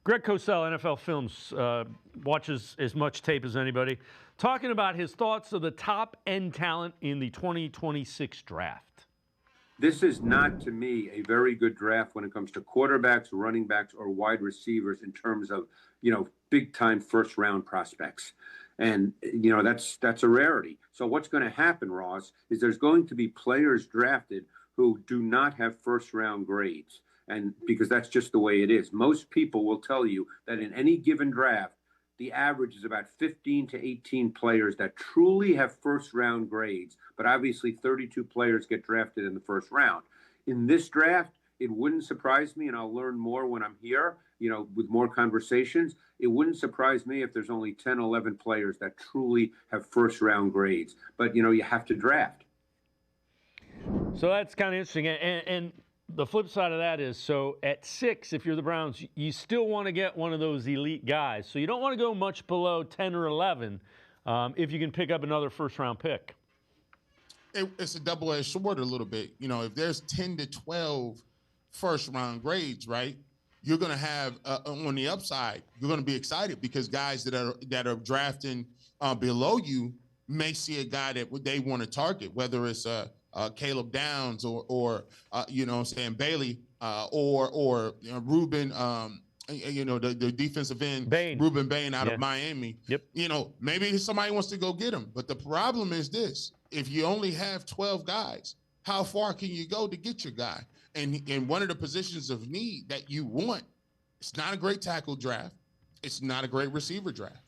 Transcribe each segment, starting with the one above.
Greg Cosell, NFL Films, watches as much tape as anybody, talking about his thoughts of the top-end talent in the 2026 draft. This is not, to me, a very good draft when it comes to quarterbacks, running backs, or wide receivers in terms of, big-time first-round prospects. And, that's a rarity. So what's going to happen, Ross, is there's going to be players drafted who do not have first-round grades. And because that's just the way it is. Most people will tell you that in any given draft, the average is about 15 to 18 players that truly have first-round grades. But obviously, 32 players get drafted in the first round. In this draft, it wouldn't surprise me, and I'll learn more when I'm here, with more conversations. It wouldn't surprise me if there's only 10, 11 players that truly have first-round grades. But, you have to draft. So that's kind of interesting. And the flip side of that is, so at 6, if you're the Browns, you still want to get one of those elite guys. So you don't want to go much below 10 or 11 if you can pick up another first-round pick. It's a double-edged sword a little bit. If there's 10 to 12 first-round grades, right, you're going to have, on the upside, you're going to be excited because guys that are drafting below you may see a guy that they want to target, whether it's Caleb Downs or Bailey or Ruben, the defensive end, Bain. Ruben Bain out of Miami. Yep. Maybe somebody wants to go get him. But the problem is this: if you only have 12 guys, how far can you go to get your guy? And in one of the positions of need that you want, it's not a great tackle draft. It's not a great receiver draft.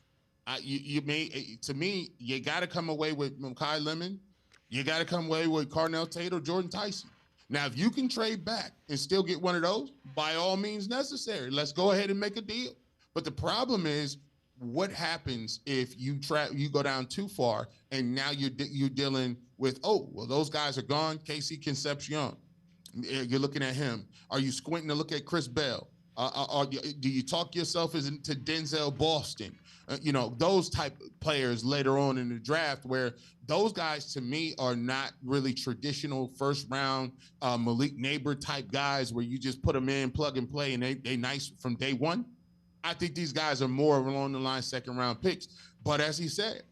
To me, you got to come away with Mekhi Lemon. You got to come away with Carnell Tate or Jordan Tyson. Now, if you can trade back and still get one of those, by all means necessary. Let's go ahead and make a deal. But the problem is, what happens if you go down too far and now you're dealing with, those guys are gone. Casey Concepcion, you're looking at him. Are you squinting to look at Chris Bell? Do you talk yourself into Denzel Boston? Those type of players later on in the draft, where those guys to me are not really traditional first round Malik Neighbor type guys where you just put them in, plug and play, and they nice from day one. I think these guys are more along the line second round picks. But as he said,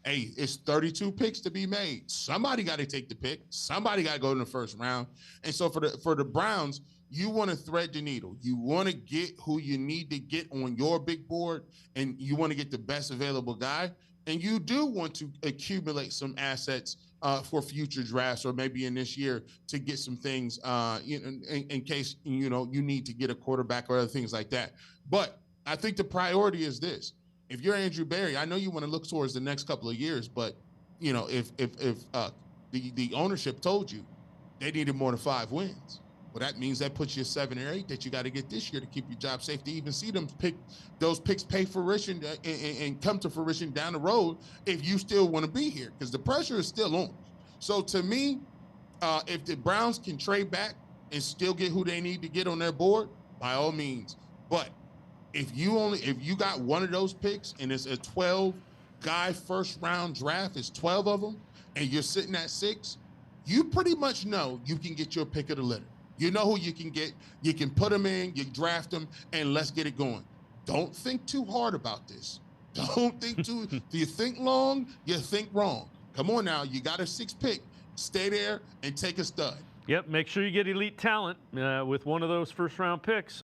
hey, it's 32 picks to be made. Somebody got to take the pick. Somebody got to go in the first round. And so for the Browns, you want to thread the needle. You want to get who you need to get on your big board, and you want to get the best available guy. And you do want to accumulate some assets for future drafts, or maybe in this year to get some things in case you need to get a quarterback or other things like that. But I think the priority is this: if you're Andrew Berry, I know you want to look towards the next couple of years, but if the ownership told you they needed more than 5 wins. Well, that means that puts you at 7 or 8 that you got to get this year to keep your job safe, to even see those picks pay fruition and come to fruition down the road if you still want to be here, because the pressure is still on. So to me, if the Browns can trade back and still get who they need to get on their board, by all means. But if you got one of those picks and it's a 12-guy first-round draft, it's 12 of them, and you're sitting at 6, you pretty much know you can get your pick of the litter. You know who you can get. You can put them in, you draft them, and let's get it going. Don't think too hard about this. Don't think too. Do you think long? You think wrong. Come on now. You got a 6th pick. Stay there and take a stud. Yep, make sure you get elite talent with one of those first-round picks.